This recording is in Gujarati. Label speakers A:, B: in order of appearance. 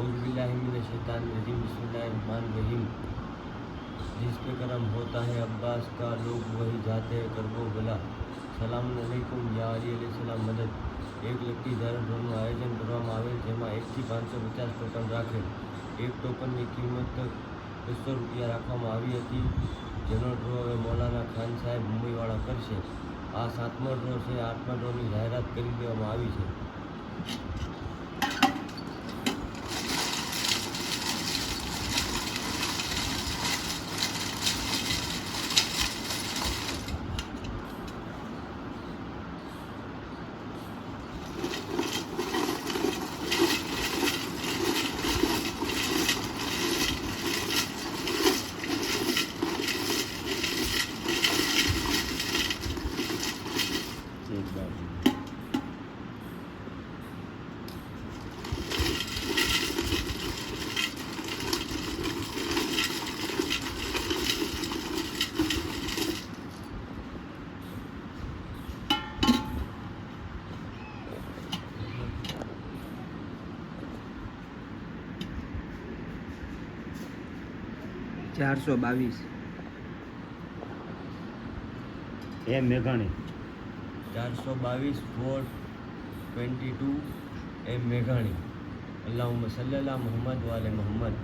A: औज़ुबिल्लाहिमिनश्शैतानिर्रजीम बिस्मिल्लाहिर्रहमानिर्रहीम। जिस पे करम होता है अब्बास का लोग वही जाते हैं करबो भला। सलाम अलैकुम या अली अलैहिस्सलाम मदद। 1 લાખથી ધારણ ડ્રોનું આયોજન કરવામાં આવેલ, જેમાં 1 થી 550 ટોકન રાખેલ. એક ટોકનની કિંમત 200 રૂપિયા રાખવામાં આવી હતી, જેનો ડ્રો હવે મૌલાના ખાન સાહેબ મુંબઈવાળા કરશે. આ 7મો ડ્રો છે. 8મા ડ્રોની જાહેરાત કરી દેવામાં આવી છે. એક બાજુ
B: 422
C: એમ મેઘાણી
A: 422 વોટ 22 એમ મેઘાણી. અલ્લાहुम्मा सल्लल्लाहु मोहम्मद वाले मोहम्मद.